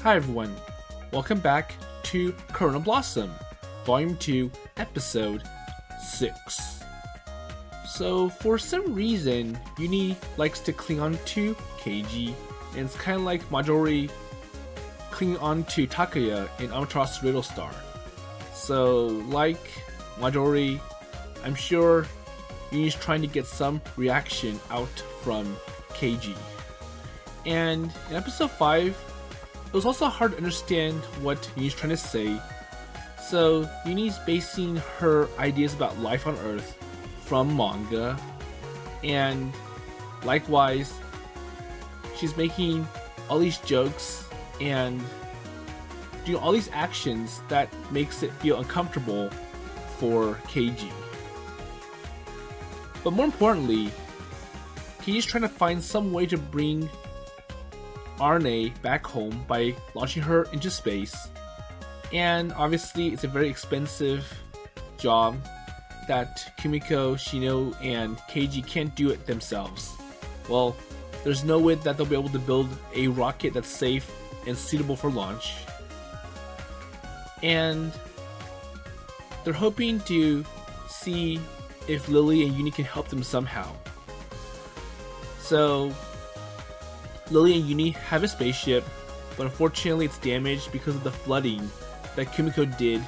Hi everyone, welcome back to Corona Blossom, Volume 2, Episode 6. So for some reason, Yunie likes to cling on to Keiji, and it's kind of like Majori clinging on to Takaya in Amaterasu Riddle Star. So like Majori, I'm sure Yunie's trying to get some reaction out from Keiji. And in Episode 5, it was also hard to understand what Yunie's trying to say, so Yunie's basing her ideas about life on Earth from manga, and likewise, she's making all these jokes and doing all these actions that makes it feel uncomfortable for Keiji. But more importantly, Keiji's trying to find some way to bring Arne back home by launching her into space, and obviously it's a very expensive job that Kumiko, Shino, and Keiji can't do it themselves. Well, there's no way that they'll be able to build a rocket that's safe and suitable for launch, and they're hoping to see if Lily and Yunie can help them somehow. So Lily and Yunie have a spaceship, but unfortunately it's damaged because of the flooding that Kumiko did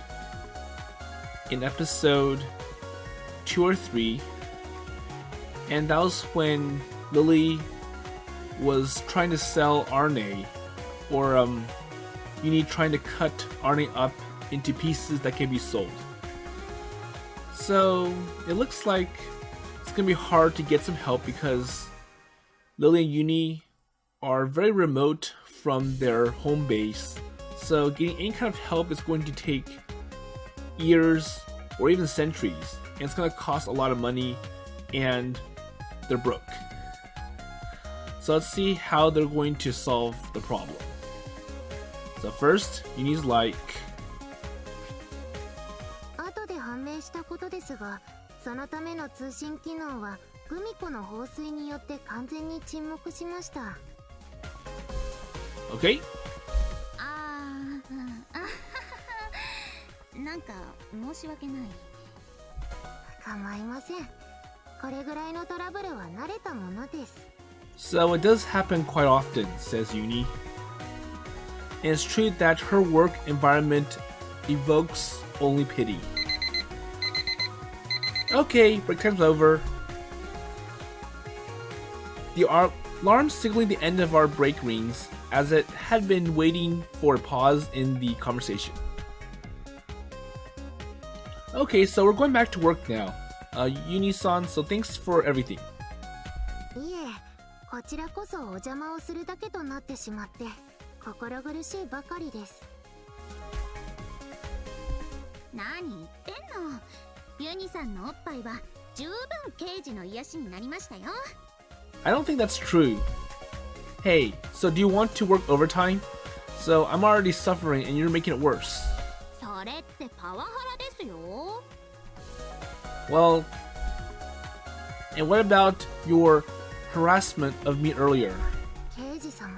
in episode 2 or 3. And that was when Lily was trying to sell Arne, or Yunie trying to cut Arne up into pieces that can be sold. So it looks like it's gonna be hard to get some help because Lily and Yunie are very remote from their home base, so getting any kind of help is going to take years or even centuries, and it's going to cost a lot of money, and they're broke. So let's see how they're going to solve the problem. So first, Yunie's like, 後で判明したことですが、そのための通信機能はグミコの放水によって完全に沈黙しました。Okay? なんか申し訳ない。構いません。これぐらいのトラブルは慣れたものです。 So it does happen quite often, says Yunie. And it's true that her work environment evokes only pity. Okay, break time's over. The alarm signaling the end of our break rings, as it had been waiting for a pause in the conversation. Okay, so we're going back to work now. Yunie-san, so thanks for everything. いえ、こちらこそお邪魔をするだけとなってしまって心苦しいばかりです。何言ってんの。ユニさんのおっぱいは十分刑事の癒しになりましたよ。 I don't think that's true. Hey, so do you want to work overtime? So I'm already suffering and you're making it worse. それってパワハラですよ。 Well, and what about your harassment of me earlier? 刑事様。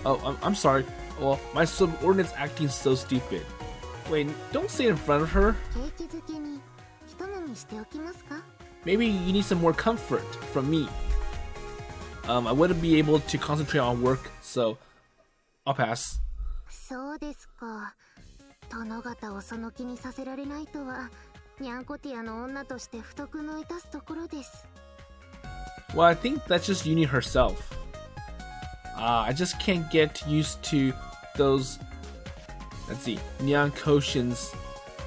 Oh, I'm sorry. Well, my subordinate's acting so stupid. Wait, don't say it in front of her. ケーキ好きに一揉みしておきますか？ Maybe you need some more comfort from me. I wouldn't be able to concentrate on work, so I'll pass. そうですか。殿方をその気にさせられないとは、ニャンコティアの女として不徳の致すところです。 Well, I think that's just Yunie herself. I just can't get used to those, let's see, Nyan Koshin's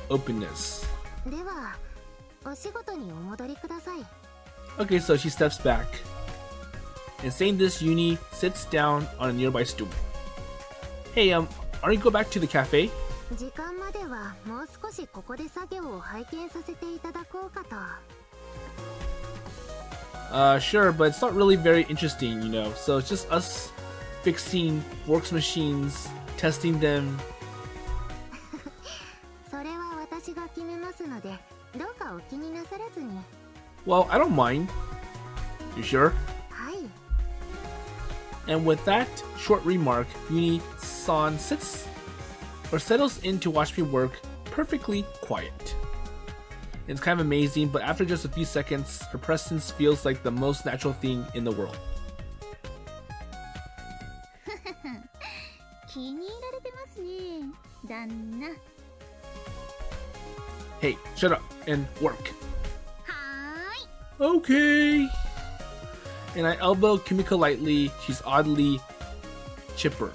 openness. では、お仕事にお戻りください。 Okay, so she steps back. And saying this, Yunie sits down on a nearby stool. Hey, aren't you go back to the cafe? 時間まではもう少しここで作業を拝見させていただこうかと。 Sure, but it's not really very interesting, you know. So it's just us fixing VORKS machines, testing them. それは私が決めますので、どうかお気になさらずに。 Well, I don't mind. You sure? はい。 And with that short remark, Yunie-san settles in to watch me work perfectly quiet. It's kind of amazing, but after just a few seconds, her presence feels like the most natural thing in the world. 気に入られてますね、旦那。 Hey, shut up and work. はーい。 Okay. And I elbow Kumiko lightly. She's oddly chipper.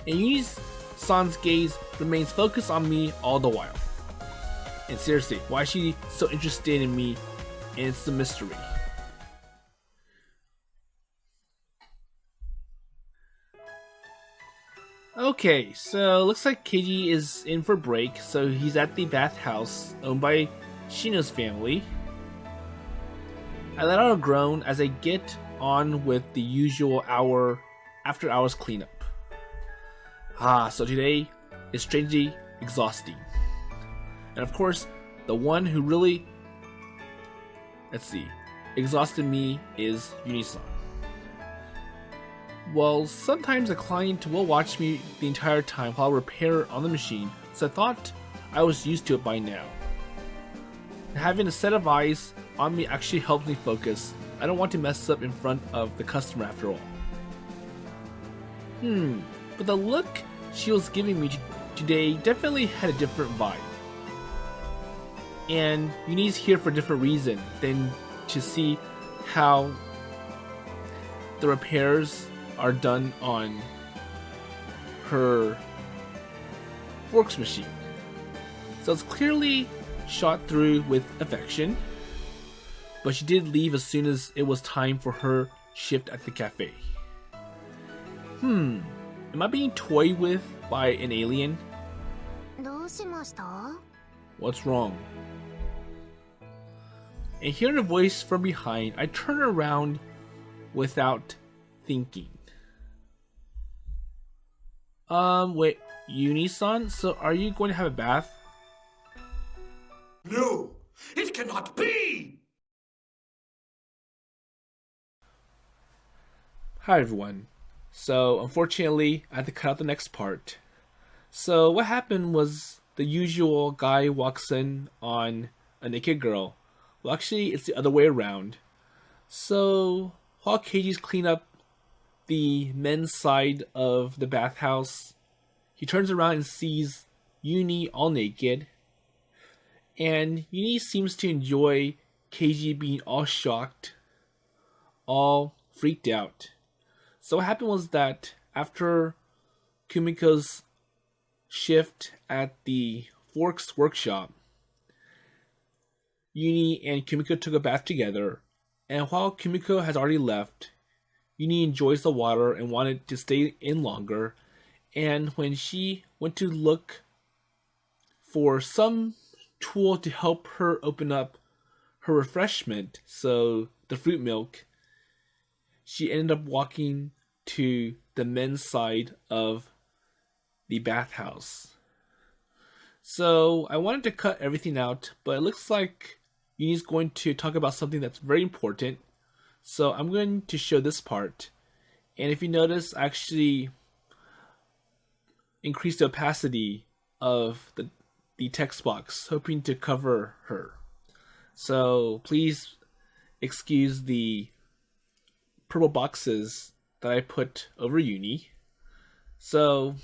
And Yunie-san's gaze remains focused on me all the while. And seriously, why is she so interested in me? And it's the mystery. Okay, so looks like Keiji is in for break, so he's at the bathhouse owned by Shino's family. I let out a groan as I get on with the usual after hours cleanup. So today is strangely exhausting. And of course, the one who really, exhausted me is Yunie-san. Well, sometimes a client will watch me the entire time while I repair on the machine, so I thought I was used to it by now. Having a set of eyes on me actually helps me focus. I don't want to mess up in front of the customer after all. But the look she was giving me today definitely had a different vibe. And Yunie's here for a different reason than to see how the repairs are done on her VORKS machine. So it's clearly shot through with affection, but she did leave as soon as it was time for her shift at the cafe. Am I being toyed with by an alien? どうしました？ What's wrong? And hearing a voice from behind, I turn around without thinking. Wait, Yunie-san? So are you going to have a bath? No, it cannot be! Hi everyone. So unfortunately, I had to cut out the next part. So what happened was the usual guy walks in on a naked girl. Well, actually, it's the other way around. So while Keiji's clean up the men's side of the bathhouse, he turns around and sees Yunie all naked. And Yunie seems to enjoy Keiji being all shocked, all freaked out. So what happened was that after Kumiko's shift at the VORKS workshop, Yunie and Kumiko took a bath together, and while Kumiko has already left, Yunie enjoys the water and wanted to stay in longer, and when she went to look for some tool to help her open up her refreshment, so the fruit milk, she ended up walking to the men's side of the bathhouse. So I wanted to cut everything out, but it looks like Yunie's going to talk about something that's very important. So I'm going to show this part. And if you notice, I actually increased the opacity of the text box, hoping to cover her. So please excuse the purple boxes that I put over Yunie. So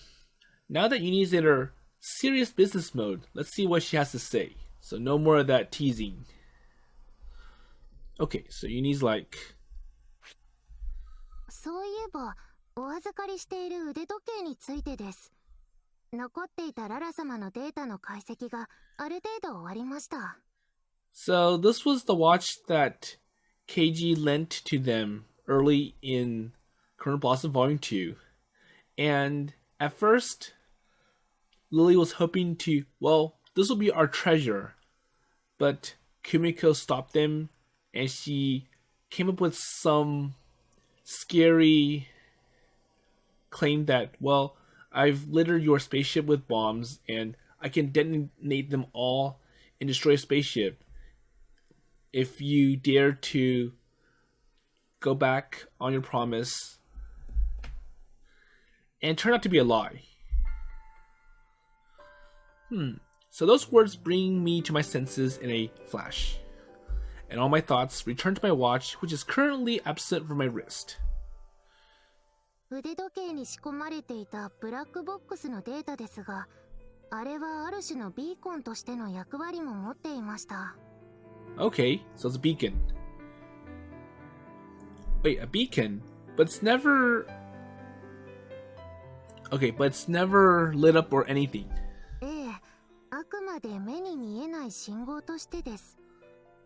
now that Yunie's in her serious business mode, let's see what she has to say. So no more of that teasing. Okay, so Yunie's like, そういえば、お預かりしている腕時計についてです。残っていたララ様のデータの解析がある程度終わりました。So this was the watch that Keiji lent to them early in Corona Blossom Volume 2. And at first, Lily was hoping to, well, this will be our treasure. But Kumiko stopped them, and she came up with some scary claim that, well, I've littered your spaceship with bombs, and I can detonate them all and destroy a spaceship if you dare to go back on your promise and turn out to be a lie. So those words bring me to my senses in a flash, and all my thoughts return to my watch, which is currently absent from my wrist. 腕時計に仕込まれていたブラックボックスのデータですが、あれはある種のビーコンとしての役割も持っていました。Okay, so it's a beacon. Wait, a beacon? But it's never... Okay, but it's never lit up or anything. ええ、あくまで目に見えない信号としてです。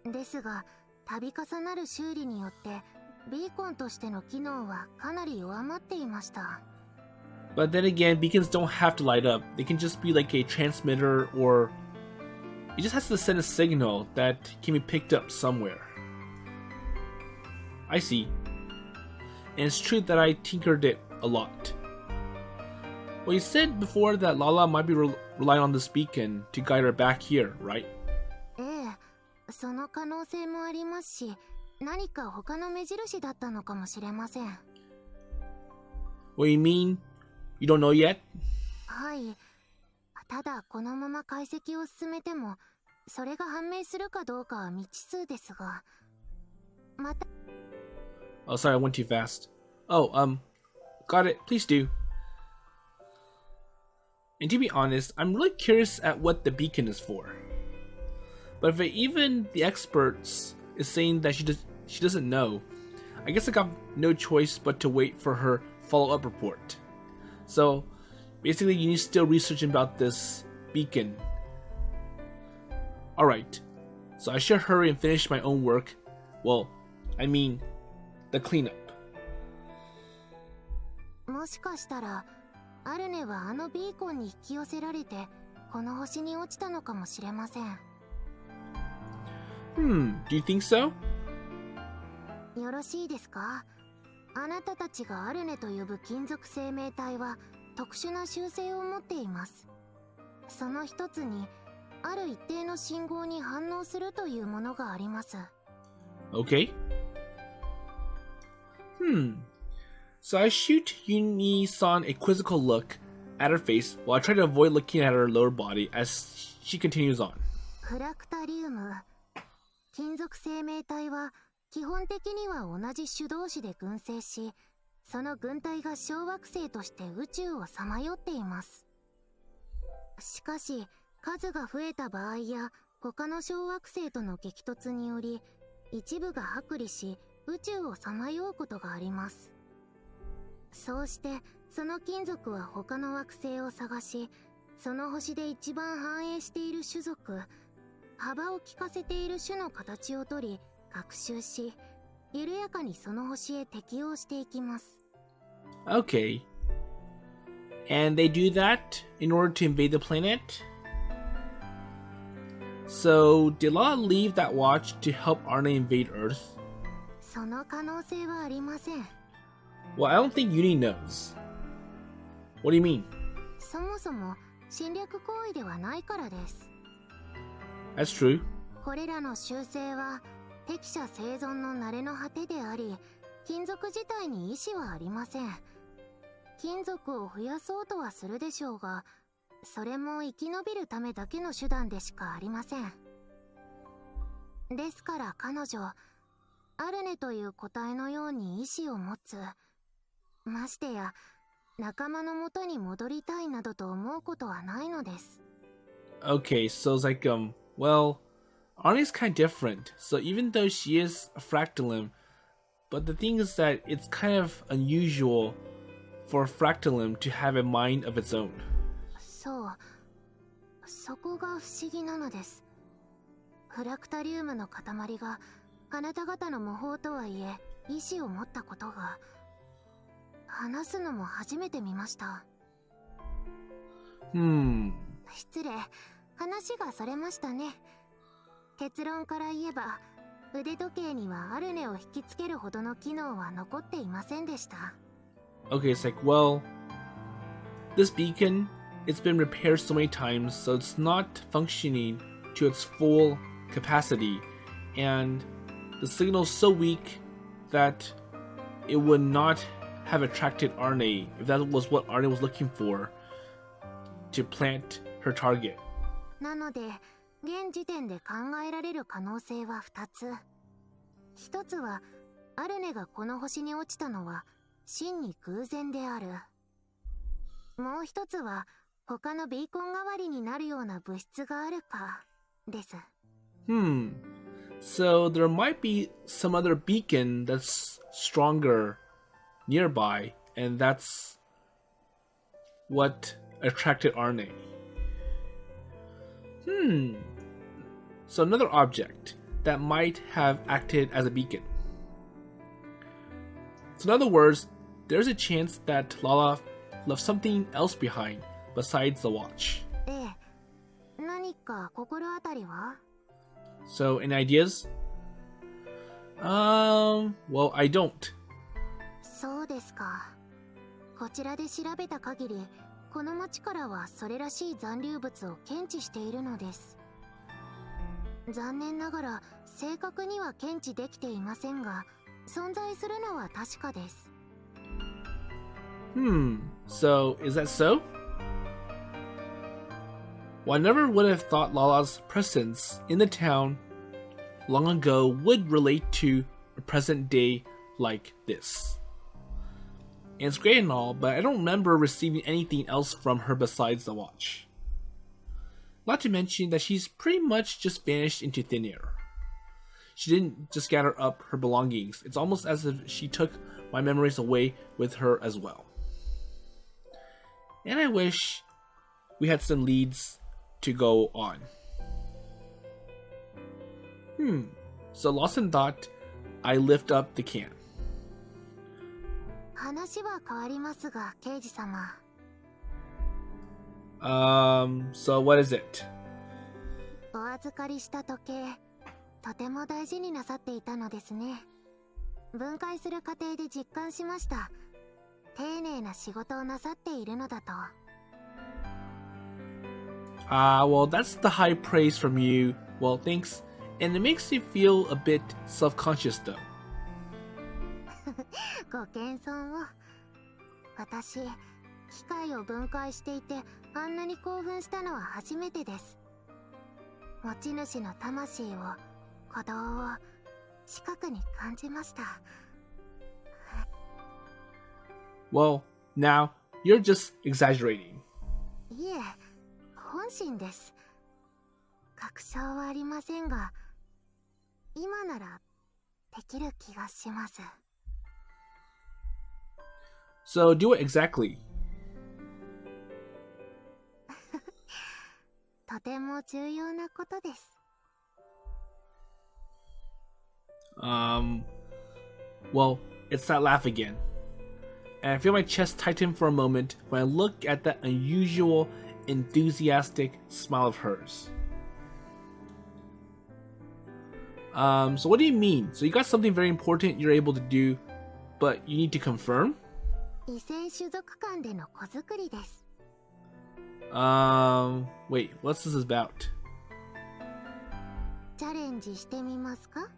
ですが、度重なる修理によって、ビーコンとしての機能はかなり弱まっていました。But then again, beacons don't have to light up. They can just be like a transmitter, or it just has to send a signal that can be picked up somewhere. I see. And it's true that I tinkered it a lot. Well, you said before that Lala might be relying on this beacon to guide her back here, right? ええ、その可能性もありますし、何か他の目印だったのかもしれません。What you mean? You don't know yet? はい。ただこのまま解析を進めても、それが判明するかどうかは未知数ですが、また。Oh, sorry, I went too fast. Oh, got it. Please do. And to be honest, I'm really curious at what the beacon is for. But if even the experts is saying that she doesn't know, I guess I got no choice but to wait for her follow-up report. So, basically you need to still research about this beacon. Alright, so I should hurry and finish my own work. Well, I mean, the cleanup. もしかしたら、アルネはあのビーコンに引き寄せられて、この星に落ちたのかもしれません。Do you think so? よろしいですか？あなたたちがアルネと呼ぶ金属生命体は特殊な習性を持っています。その一つに、ある一定の信号に反応するというものがあります。Okay. So I shoot Yunie-san a quizzical look at her face while I try to avoid looking at her lower body as she continues on. フラクタリウム。金属生命体は基本的には同じ種同士で群生し、その群体が小惑星として宇宙をさまよっています。しかし、数が増えた場合や他の小惑星との激突により、一部が剥離し宇宙をさまようことがあります。そうしてその金属は他の惑星を探し、その星で一番繁栄している種族、幅を利かせている種の形をとり学習し、緩やかにその星へ適応していきます。 Okay. And they do that in order to invade the planet? So, did Lala leave that watch to help Arne invade Earth? その可能性はありません。 Well, I don't think Yunie knows. What do you mean? そもそも侵略行為ではないからです。 That's true. これらの習性は適者生存の慣れの果てであり、金属自体に意志はありません。金属を増やそうとはするでしょうが、それも生き延びるためだけの手段でしかありません。ですから彼女、アルネという個体のように意志を持つ、ましてや仲間の元に戻りたいなどと思うことはないのです。 Okay, so it's like, well, Arnie's kind of different. So even though she is a Fractalium, but the thing is that it's kind of unusual for a Fractalium to have a mind of its own. そう、そこが不思議なのです。フラクタリウムの塊があなた方の模倣とはいえ意志を持ったことが、話すのも初めて見ました。失礼、話がそれましたね。結論から言えば、腕時計にはアルネを引きつけるほどの機能は残っていませんでした。 Okay, it's like, well, this beacon, it's been repaired so many times, so it's not functioning to its full capacity, and the signal's so weak that it would not have attracted Arne if that was what Arne was looking for to plant her target. なので現時点で考えられる可能性は2つ。1つはアルネがこの星に落ちたのは真に偶然である。もう1つは他のビーコン代わりになるような物質があるかです。So there might be some other beacon that's stronger nearby, and that's what attracted Arne. So another object that might have acted as a beacon. So in other words, there's a chance that Lala left something else behind besides the watch. ええ、何か心当たりは？ So, any ideas? Well, I don't. そうですか。こちらで調べた限り、この町からはそれらしい残留物を検知しているのです。残念ながら正確には検知できていませんが、存在するのは確かです。So is that so? Well, I never would have thought Lala's presence in the town long ago would relate to a present day like this. And it's great and all, but I don't remember receiving anything else from her besides the watch. Not to mention that she's pretty much just vanished into thin air. She didn't just gather up her belongings. It's almost as if she took my memories away with her as well. And I wish we had some leads to go on. So lost in thought, I lift up the can. 話は変わりますが、刑事様。So what is it? お預かりした時計、とても大事になさっていたのですね。分解する過程で実感しました。丁寧な仕事をなさっているのだと。Well, that's the high praise from you. Well, thanks. And it makes me feel a bit self-conscious though. ご謙遜を。私、機械を分解していてあんなに興奮したのは初めてです。持ち主の魂を、鼓動を近くに感じました。Well, now you're just exaggerating. いえ、本心です。確証はありませんが、今ならできる気がします。So do it exactly. とても重要なことです。Well, it's that laugh again. And I feel my chest tighten for a moment when I look at that unusual, enthusiastic smile of hers. So what do you mean? So you got something very important you're able to do, but you need to confirm? 異性種族間での子作りです。Wait, what's this about? チャレンジしてみますか？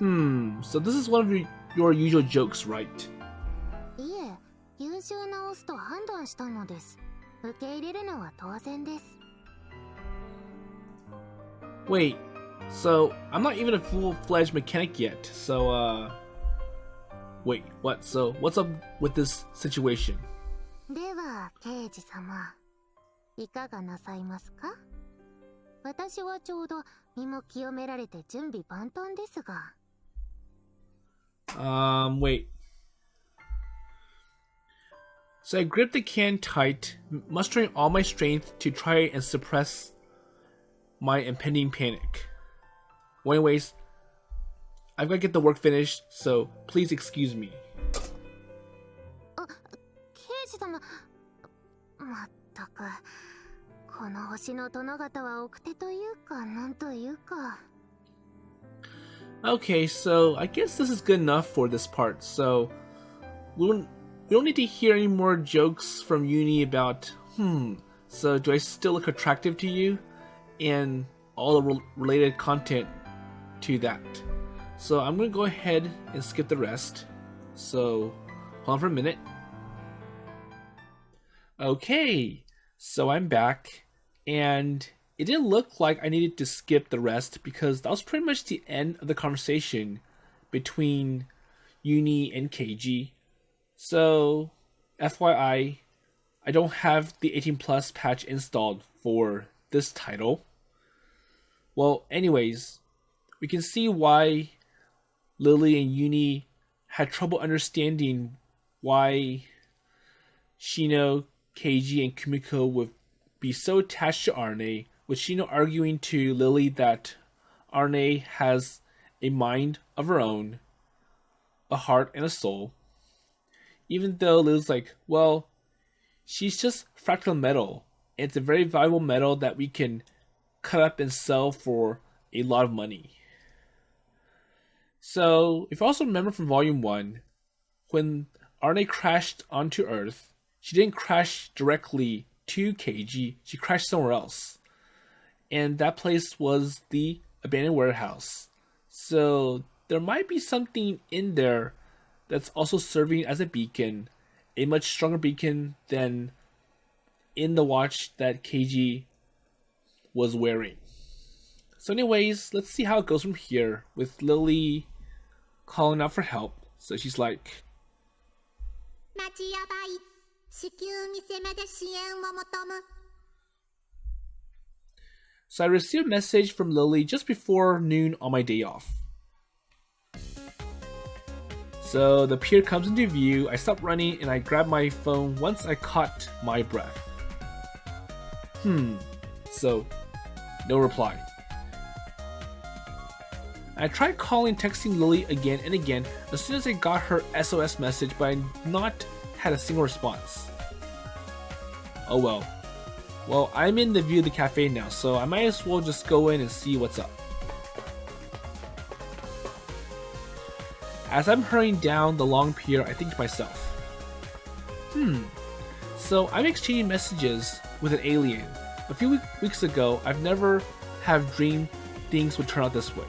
So this is one of your usual jokes, right? いえ、優秀なオスと判断したのです。受け入れるのは当然です。Wait, so I'm not even a full-fledged mechanic yet, so wait, what? So what's up with this situation? では、刑事様、いかがなさいますか？私はちょうど身も清められて準備万端ですが。Wait. So I grip the can tight, mustering all my strength to try and suppress my impending panic. Well, anyways, I've got to get the work finished, so please excuse me. あ、刑事様、まったく、この星の殿方は奥手というか、なんというか。Okay, so I guess this is good enough for this part. So we don't need to hear any more jokes from Yunie about, so do I still look attractive to you? And all the related content to that. So I'm gonna go ahead and skip the rest. So hold on for a minute. Okay, so I'm back, and it didn't look like I needed to skip the rest because that was pretty much the end of the conversation between Yunie and Keiji. So, FYI, I don't have the 18 plus patch installed for this title. Well, anyways, we can see why Lily and Yunie had trouble understanding why Shino, Keiji, and Kumiko would be so attached to Arne, with Shino arguing to Lily that Arne has a mind of her own, a heart and a soul. Even though Lily's like, well, she's just fractal metal, and it's a very valuable metal that we can cut up and sell for a lot of money. So, if you also remember from Volume 1, when Arne crashed onto Earth, she didn't crash directly to Keiji, she crashed somewhere else. And that place was the abandoned warehouse. So there might be something in there that's also serving as a beacon, a much stronger beacon than in the watch that Keiji was wearing. So anyways, let's see how it goes from here with Lily calling out for help. So she's like, so I received a message from Lily just before noon on my day off. So the pier comes into view, I stop running and I grab my phone once I caught my breath. So no reply. I tried calling, texting Lily again and again as soon as I got her SOS message, but I not had a single response. Oh well. Well, I'm in the view of the cafe now, so I might as well just go in and see what's up. As I'm hurrying down the long pier, I think to myself, so I'm exchanging messages with an alien. A few weeks ago, I've never have dreamed things would turn out this way.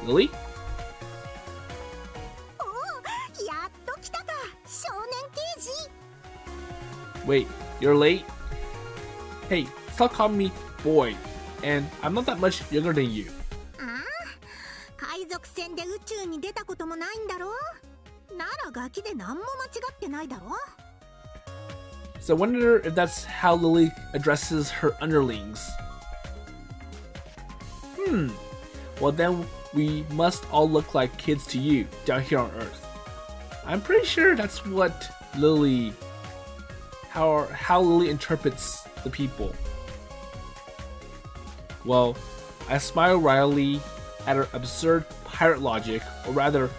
Lily? Wait, you're late? Hey, stop calling me boy, and I'm not that much younger than you. So I wonder if that's how Lily addresses her underlings. Well then we must all look like kids to you down here on Earth. I'm pretty sure that's what Lily, how Lily interprets the people. Well, I smile wryly at her absurd pirate logic, or rather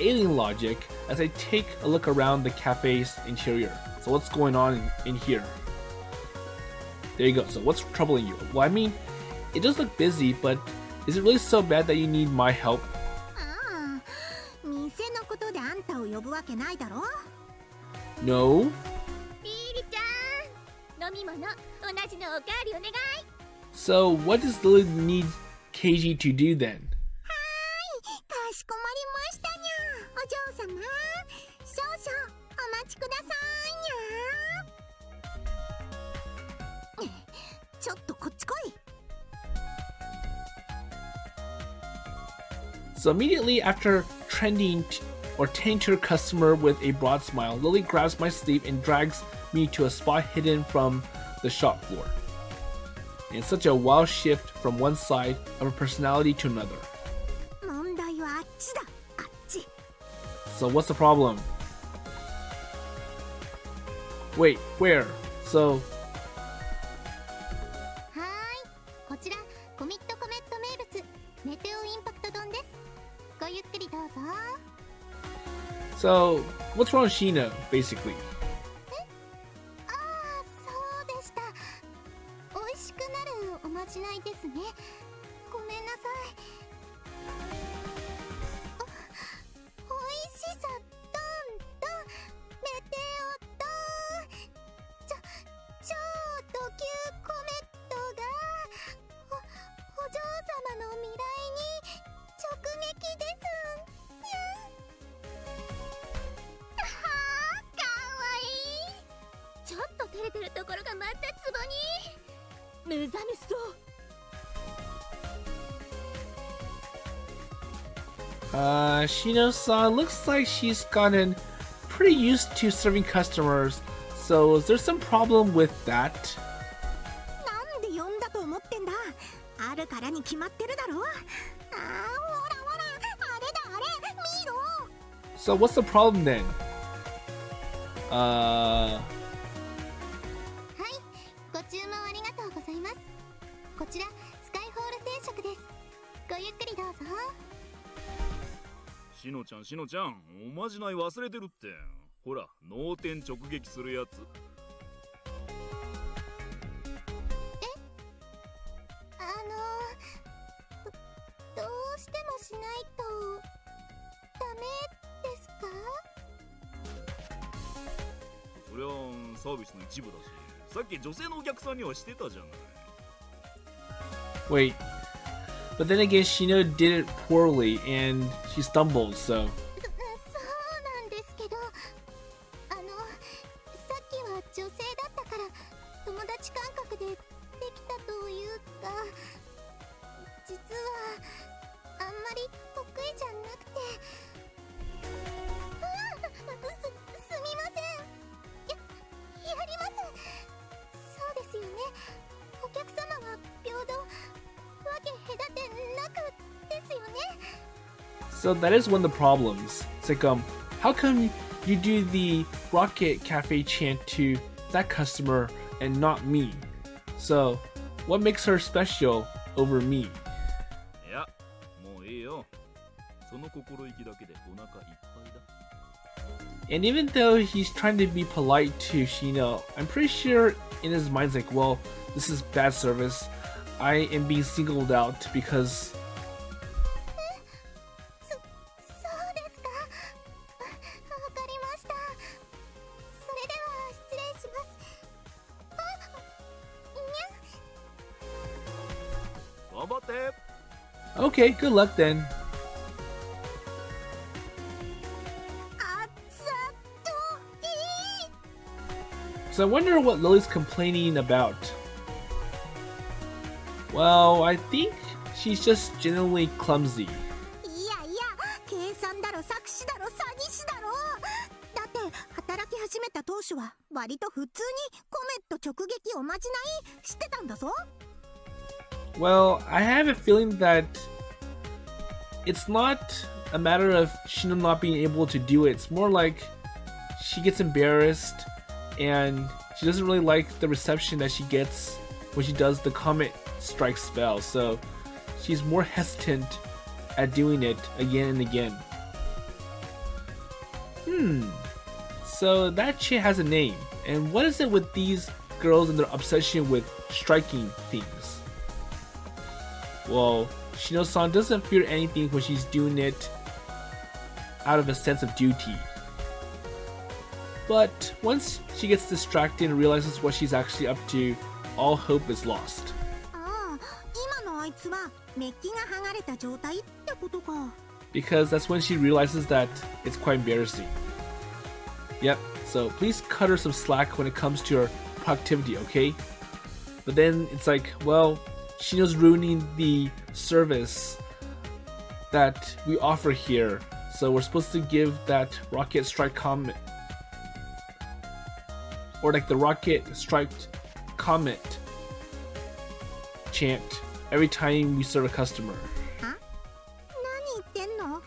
alien logic, as I take a look around the cafe's interior. So what's going on in here? There you go. So what's troubling you? Well, I mean, it does look busy, but is it really so bad that you need my help? No. So what does Lily need Keiji to do then? So immediately after tending to her customer with a broad smile, Lily grabs my sleeve and drags me to a spot hidden from the shop floor. And it's such a wild shift from one side of her personality to another. So what's the problem? Wait, where? So... So, what's wrong with Shino, basically? がまたツボに目覚めそう。Shino-san looks like she's gotten pretty used to serving customers, so is there some problem with that? なんで呼んだと思ってんだ。あるからに決まってるだろ。ほらほら、あれだあれ、見ろ。 So what's the problem then? はい、ご注文ありがとうございます。こちらスカイホール定食です。ごゆっくりどうぞ。しのちゃん、しのちゃん、おまじない忘れてるって。ほら、脳天直撃するやつ。どうしてもしないとダメですか？そりゃサービスの一部だし、さっき女性のお客さんにはしてたじゃない。Wait, but then again, Shino did it poorly and she stumbled, so. そうなんですけど、さっきは女性だったから友達感覚でできたというか、実はあんまり得意じゃなくて。すみません。やります。そうですよね。お客様は平等、わけ隔てなくですよね。So that is one of the problems. It's like, how come you do the Rocket Cafe chant to that customer and not me? So, what makes her special over me? いや、もういいよ。その心意気だけでお腹いっぱいだ。And even though he's trying to be polite to Shino, I'm pretty sure in his mind's like, well, this is bad service. I am being singled out because... そうですか。わかりました。それでは失礼します。頑張って。Okay, good luck then. So I wonder what Lily's complaining about. Well, I think she's just genuinely clumsy. いやいや、計算だろ、搾取だろ、詐欺師だろ。だって働き始めた当初は割と普通にコメット直撃おまじないしてたんだぞ。Well, I have a feeling that it's not a matter of Shino not being able to do it. It's more like she gets embarrassed and she doesn't really like the reception that she gets when she does the comet strike spell. So she's more hesitant at doing it again and again. So that shit has a name. And what is it with these girls and their obsession with striking things? Well, Shino-san doesn't fear anything when she's doing it out of a sense of duty. But once she gets distracted and realizes what she's actually up to, all hope is lost. ああ、今のあいつはメッキが剥がれた状態ってことか。Because that's when she realizes that it's quite embarrassing. Yep, so please cut her some slack when it comes to her productivity, okay? But then it's like, well, Shino's ruining the service that we offer here. So we're supposed to give that rocket strike comet, or like the rocket striked comet chant every time we serve a customer. 何言ってんの？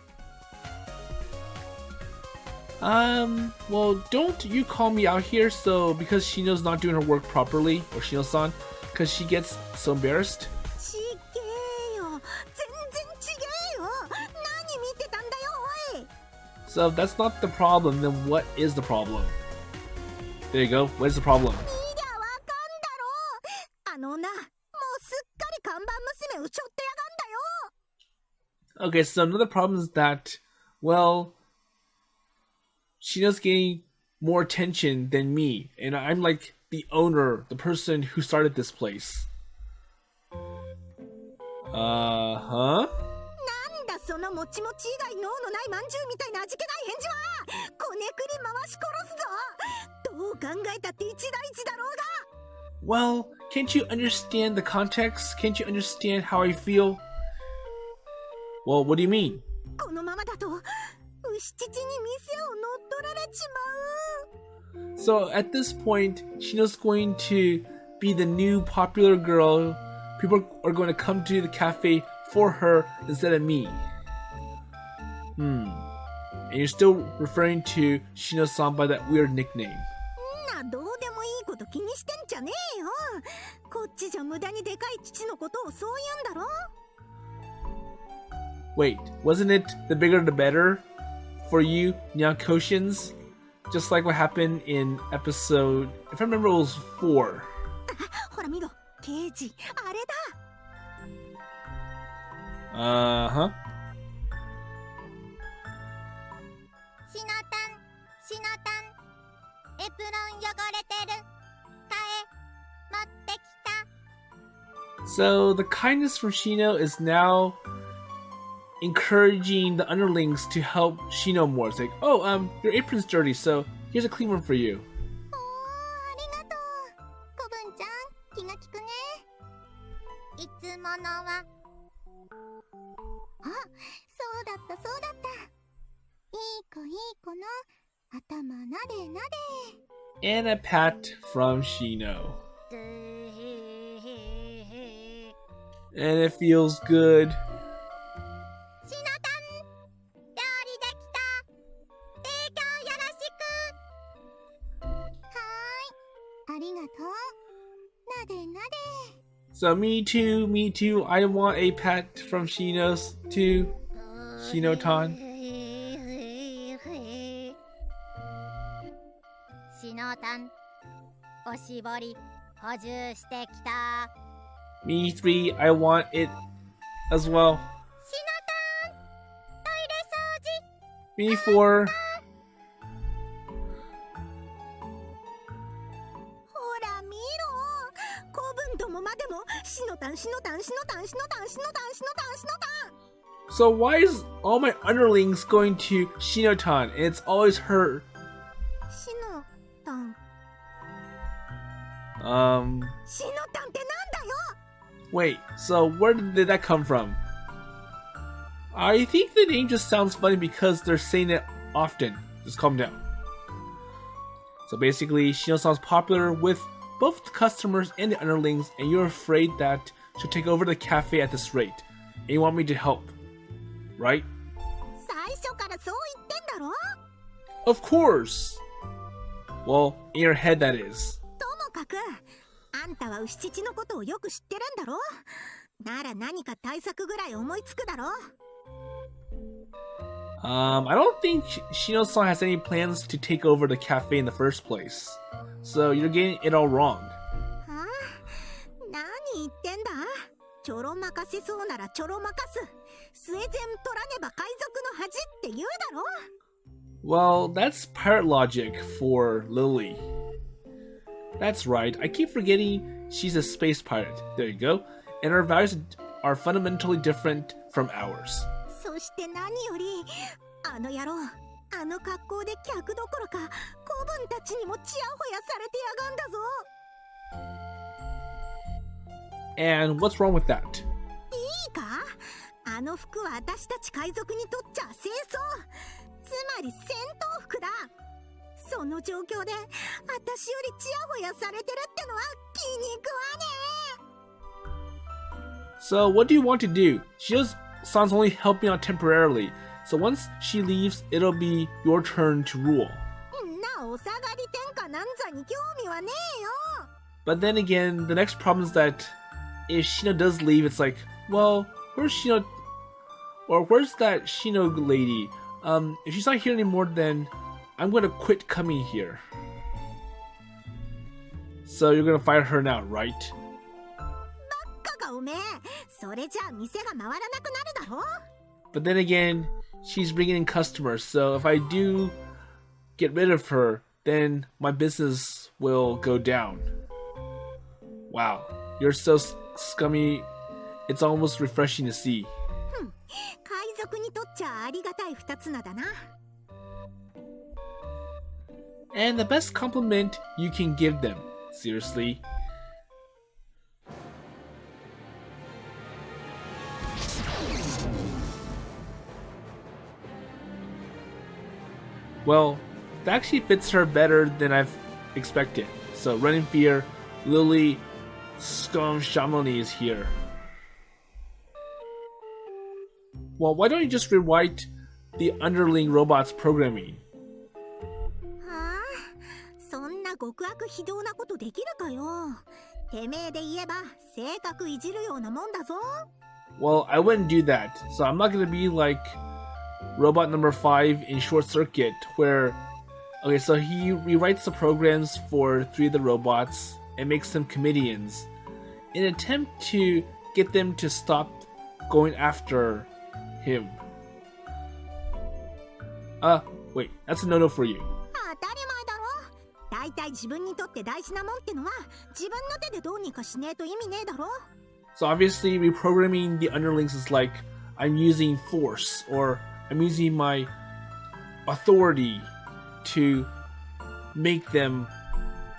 Well, don't you call me out here, so because Shino's not doing her work properly, or Shino-san, because she gets so embarrassed. ちげえよ、全然ちげえよ。何見てたんだよ、おい。 So if that's not the problem, then what is the problem? There you go. What is the problem? 見りゃわかんだろ。あのな、もうすっかり看板娘をしょってやがんだよ。 Okay, so another problem is that, well, Shino's getting more attention than me, and I'm like the owner, the person who started this place. Huh? なんだそのもちもち以外脳のないまんじゅうみたいな味気ない返事は。こねくり回し殺すぞ。どう考えたって一大事だろうが。Well, can't you understand the context? Can't you understand how I feel? Well, what do you mean? このままだと牛父に店を乗っ取られちまう。 So at this point, Shino's going to be the new popular girl. People are going to come to the cafe for her instead of me. And you're still referring to Shino-san by that weird nickname. な、どうでもいいこと気にしてんじゃねえよ。こっちじゃ無駄にでかい父のことをそう言うんだろ。 Wait, wasn't it the bigger the better for you, Nyankoshins? Just like what happened in episode, if I remember, it was 4. ほら見ろ、刑事、あれだ。Uh-huh. シノタン、シノタン、エプロン汚れてる。替え、持ってきた。 So the kindness from Shino is now encouraging the underlings to help Shino more. It's like, oh, your apron's dirty, so here's a clean one for you. おー、ありがとう。コブンちゃん、気が利くね。いつものは。あ、そうだったそうだった。いい子いい子の頭なでなで。 And a pat from Shino. And it feels good. シノタン、料理できた。提供よろしく。はーい、ありがとう。なでなで。 So me too, me too. I want a pat from Shino's too. Shino-tan. シノタン、おしぼり補充してきた。 Me 3, I want it as well. シノタン、トイレ掃除。 Me 4. ほら見ろ、子分どもまでもシノタンシノタンシノタンシノタンシノタンシノタンシノタン。 So why is all my underlings going to Shino-tan and it's always her? シノタン、 シノタンってなんだよ。 Wait, so where did that come from? I think the name just sounds funny because they're saying it often. Just calm down. So basically, Shino sounds popular with both the customers and the underlings, and you're afraid that she'll take over the cafe at this rate. And you want me to help, right? 最初からそう言ってんだろ。 Of course! Well, in your head that is. ともかくあんたは牛父のことをよく知ってるんだろ。なら何か対策ぐらい思いつくだろ。 I don't think Shino-san has any plans to take over the cafe in the first place. So you're getting it all wrong. はあ、何言ってんだ。ちょろまかせそうならちょろまかす。末前取らねば海賊の恥って言うだろ。 Well, that's pirate logic for Lily. That's right, I keep forgetting she's a space pirate. There you go. And her values are fundamentally different from ours. そして何よりあの野郎、あの格好で客どころか子分たちにもチヤホヤされてやがんだぞ。 And what's wrong with that? いいか、あの服は私たち海賊にとっちゃ清掃、つまり戦闘服だ。その状況で私よりチヤホヤされてるってのは気に食わねえ。 So what do you want to do? Shino-san's only helping out temporarily. So once she leaves, it'll be your turn to rule. なお下がり天下なんざに興味はねえよ。 But then again, the next problem is that if Shino does leave, it's like, well, where's Shino? Or where's that Shino lady? If she's not here anymore, then I'm gonna quit coming here. So you're gonna fire her now, right? かがおめえ、それじゃあ店が回らなくなるだろ。 But then again, she's bringing in customers, so if I do get rid of her, then my business will go down. Wow, you're so scummy. It's almost refreshing to see. 海賊にとっちゃありがたい二つなだな。 And the best compliment you can give them, seriously. Well, that actually fits her better than I've expected. So, Ren in Fear, Lily Scum-Shamoni is here. Well, why don't you just rewrite the underling robot's programming? はあ、そんな極悪非道なことできるかよ。てめえで言えば性格いじるようなもんだぞ。Well, I wouldn't do that, so I'm not gonna be like robot number 5 in Short Circuit, where okay, so he rewrites the programs for 3 of the robots and makes them comedians in an attempt to get them to stop going after him. Wait, that's a no-no for you. 当たり前だろ。だいたい自分にとって大事なもんってのは自分の手でどうにかしねえと意味ねえだろ。 So obviously reprogramming the underlings is like I'm using force or I'm using my authority to make them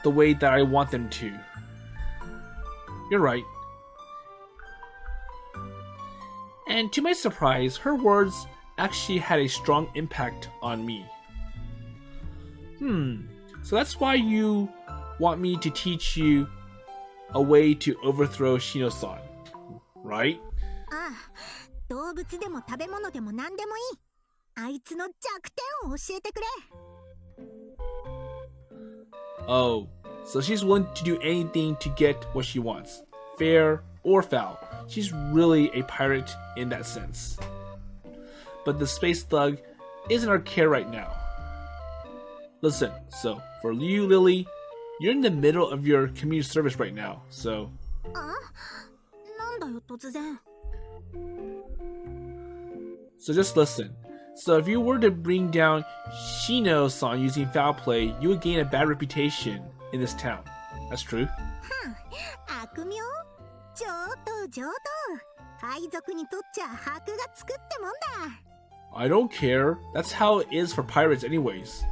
the way that I want them to. You're right. And to my surprise, her words actually had a strong impact on me. So that's why you want me to teach you a way to overthrow Shino-san, right? ああ、動物でも食べ物でも何でもいい。あいつの弱点を教えてくれ。Oh, so she's willing to do anything to get what she wants, fair or foul. She's really a pirate in that sense. But the space thug isn't our care right now. Listen, so for you, Lily, you're in the middle of your community service right now, so... あ、なんだよ突然。So just listen. So if you were to bring down Shino-san using foul play, you would gain a bad reputation in this town. That's true. 悪名？上等上等。海賊にとっちゃ箔がつくってもんだ。I don't care. That's how it is for pirates anyways.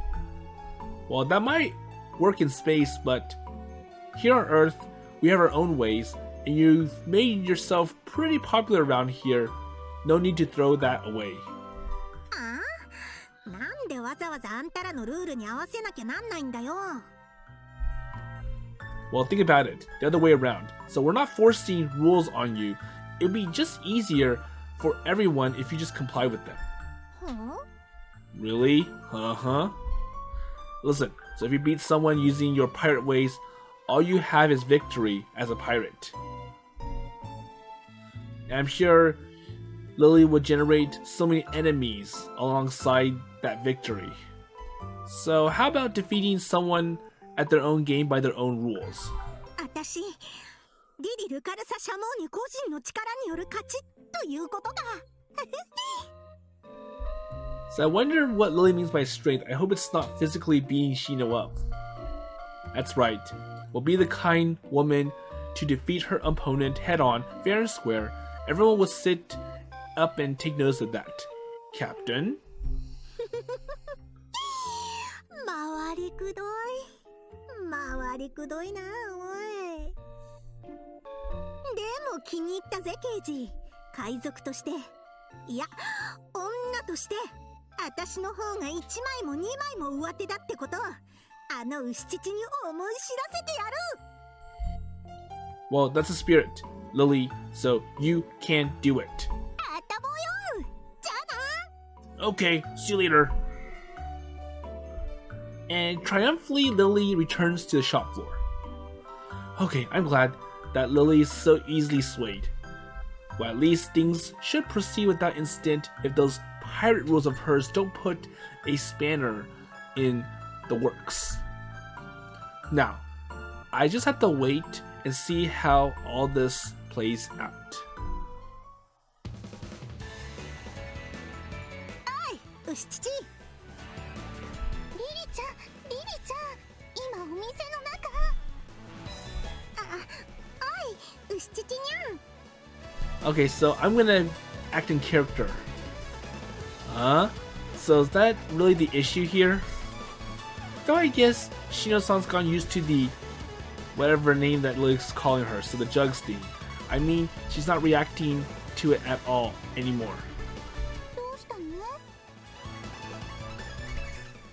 Well, that might work in space, but here on Earth, we have our own ways, and you've made yourself pretty popular around here. No need to throw that away. ああ？なんでわざわざあんたらのルールに合わせなきゃなんないんだよ。Well, think about it. The other way around. So we're not forcing rules on you. It would be just easier for everyone if you just comply with them. はあ？ Really? Uh-huh. Listen, so if you beat someone using your pirate ways, all you have is victory as a pirate. And I'm sure Lily would generate so many enemies alongside that victory. So how about defeating someone at their own game by their own rules? あたし、リリルカルサ・シャモーニ個人の力による勝ちということだ。So I wonder what Lily means by strength. I hope it's not physically beating Shino up. That's right. We'll be the kind woman to defeat her opponent head on, fair and square. Everyone will sit up and take notice of that. Captain? 回りくどい。回りくどいな、おい。でも気に入ったぜ、ケイジ。海賊として。いや、女として。私の方が1枚も2枚も上手だってこと、あの牛乳に思い知らせてやる。Well, that's the spirit, Lily, so you can do it. あったぼよ。じゃあな。 Okay, see you later. And triumphantly, Lily returns to the shop floor. Okay, I'm glad that Lily is so easily swayed. Well, at least things should proceed without incident if those pirate rules of hers don't put a spanner in the works. Now, I just have to wait and see how all this plays out. おい、牛乳。リリちゃん、今お店の中。おい、牛乳にゃん。 Okay, so I'm gonna act in character. So is that really the issue here? Though I guess Shino-san's gone used to the whatever name that Lily's calling her, so the jugs theme. I mean, she's not reacting to it at all anymore. どうしたの？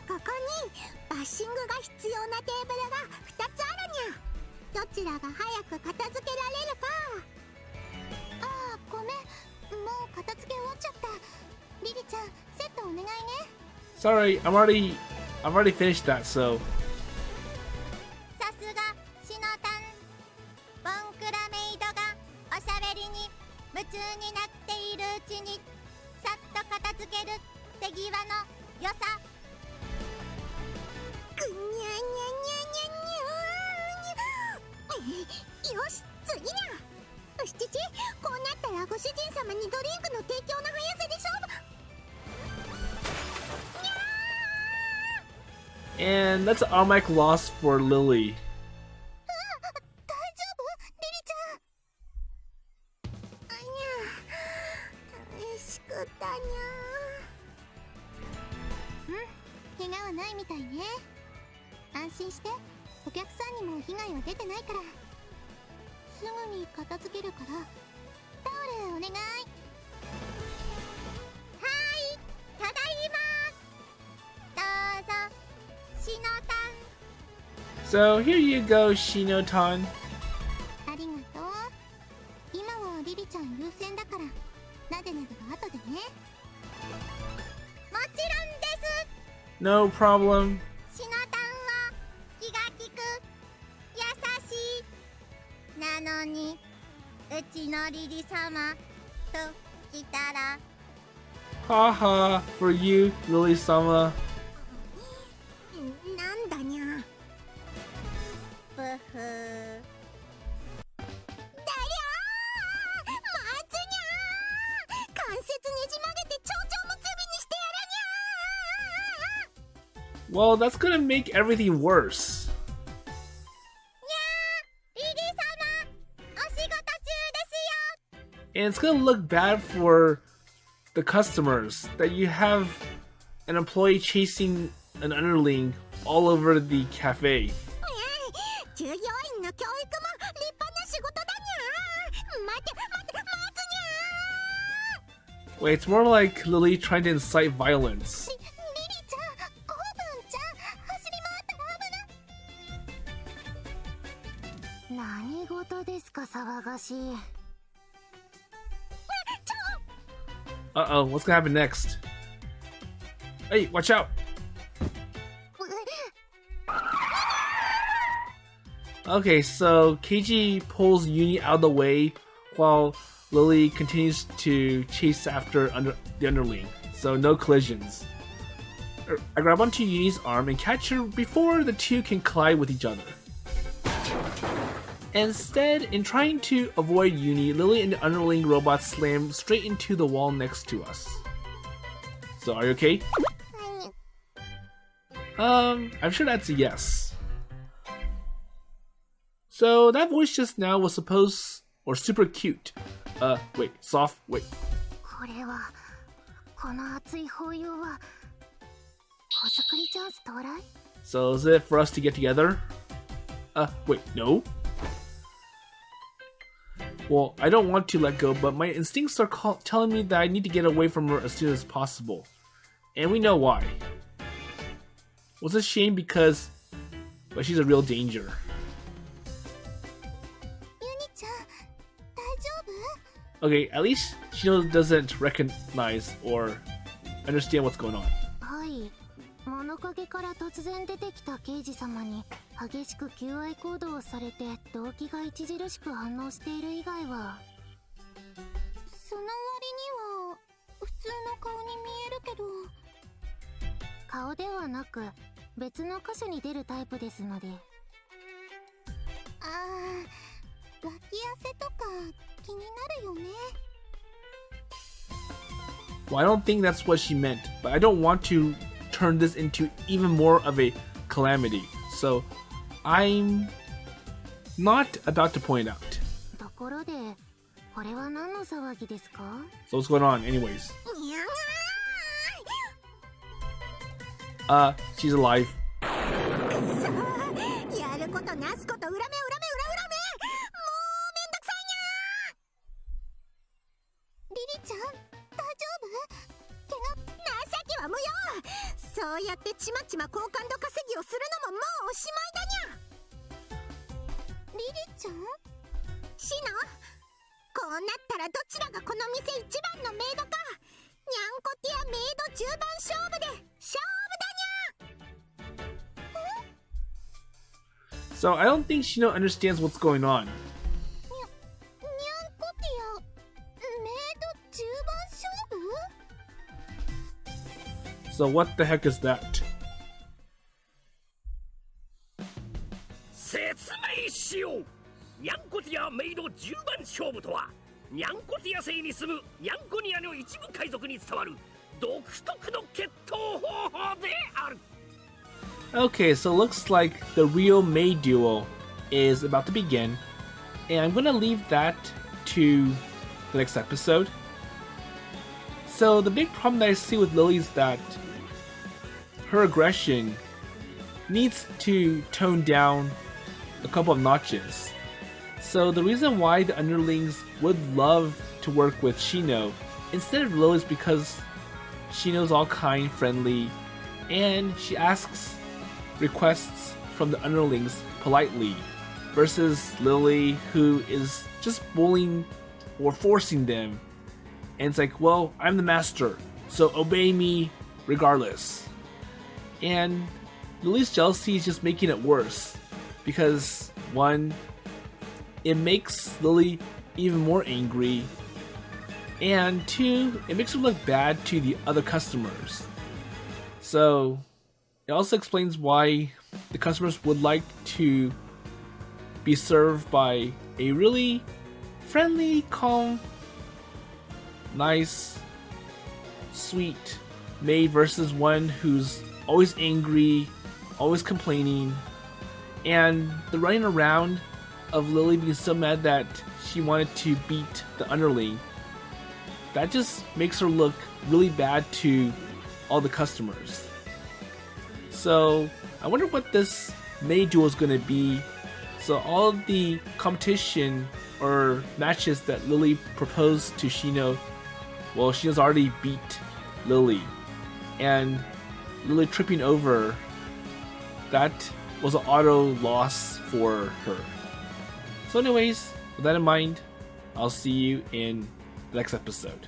カ片付けられるか。ああ、ごめん。もう片付け終わっちゃった。リリちゃん、セットお願いね。 Sorry, I've already finished that, so. さすがシノタン。ボンクラメイドがおしゃべりに夢中になっているうちにさっと片付ける手際の良さ。ぐにゃにゃにゃにゃにゃ。よし、次にゃ。うしちち、こうなったらご主人様にドリンクの提供の速さで勝負。 And that's an automatic loss for Lily. 大丈夫リリちゃん。あにゃ、美味しくったにゃ。怪我はないみたいね。安心して、お客さんにも被害は出てないから。すぐに片付けるからタオルお願い。はーい、ただいま。どうぞシノタン。 So here you go, Shino-tan. ありがとう。今はリリちゃん優先だからなでなでは後でね。もちろんです。 No problem. シノタンは気が利く、優しい。なのにうちのリリ様と来たら Haha, for you, Lily-sama. なんだにゃ。ブフー。だりゃー、まずにゃー。関節ねじ曲げて蝶々結びにしてやらにゃー。 Well, that's gonna make everything worse. リリ様、お仕事中ですよ。 And it's gonna look bad for the customers that you have an employee chasing an underling all over the cafe. 従業員の教育も立派な仕事だにゃー。待て待て、待つにゃー。 Wait, it's more like Lily trying to incite violence. リリちゃん、コーブンちゃん、走り回ったら危ない。何事ですか、騒がしい。 Uh-oh, what's gonna happen next? Hey, watch out! Okay, so Keiji pulls Yunie out of the way while Lily continues to chase after the underling, so no collisions. I grab onto Yunie's arm and catch her before the two can collide with each other. Instead, in trying to avoid Yunie, Lily and the underling robot slam straight into the wall next to us. So, are you okay? I'm sure that's a yes. So, that voice just now was supposed, or super cute. Wait, soft, wait. これは、この熱い抱擁は、子作りチャンス到来？ So, is it for us to get together? Wait, no? Well, I don't want to let go, but my instincts are telling me that I need to get away from her as soon as possible. And we know why. Well, it's a shame because, but she's a real danger. ユニちゃん、大丈夫？ Okay, at least Shino doesn't recognize or understand what's going on. はい。物陰から突然出てきた刑事様に激しく求愛行動をされて動機が著しく反応している以外は、その割には普通の顔に見えるけど、顔ではなく別の箇所に出るタイプですので。ああ、脇汗とか気になるよね。 Well, I don't think that's what she meant, but I don't want to turn this into even more of a calamity. So, I'm not about to point out. ところで、これは何の騒ぎですか？ So what's going on anyways? にゃShe's alive. ー。くそー、やることなすこと裏目裏目裏裏目。もうめんどくさいにゃー。リリちゃん、大丈夫？怪我？情けは無用。そうやってちまちま好感度稼ぎをするのももうおしまいだにゃ。リリちゃん？シノ、こうなったらどちらがこの店一番のメイドか、にゃんこティアメイド10番勝負で勝負だにゃ。 So I don't think Shino understands what's going on. にゃんこティアメイド10番勝負？ So what the heck is that? 説明しよう。にゃんこティアメイド10番勝負とは、にゃんこティア星に住むにゃんこニアの一部海賊に伝わる独特の決闘方法である。 Okay, so looks like the real maid duel is about to begin, and I'm gonna leave that to the next episode. So the big problem that I see with Lily is that her aggression needs to tone down a couple of notches. So the reason why the underlings would love to work with Shino instead of Lily is because Shino's all kind, friendly, and she asks requests from the underlings politely, versus Lily, who is just bullying or forcing them. And it's like, well, I'm the master, so obey me regardless. And Lily's jealousy is just making it worse, because one, it makes Lily even more angry, and two, it makes her look bad to the other customers. So it also explains why the customers would like to be served by a really friendly, calm, nice, sweet maid versus one who's always angry, always complaining, and the running around of Lily being so mad that she wanted to beat the underling, that just makes her look really bad to all the customers. So I wonder what this maid duel is going to be. So all of the competition or matches that Lily proposed to Shino, well, Shino's already beat Lily, and Lily tripping over, that was an auto loss for her. So anyways, with that in mind, I'll see you in the next episode.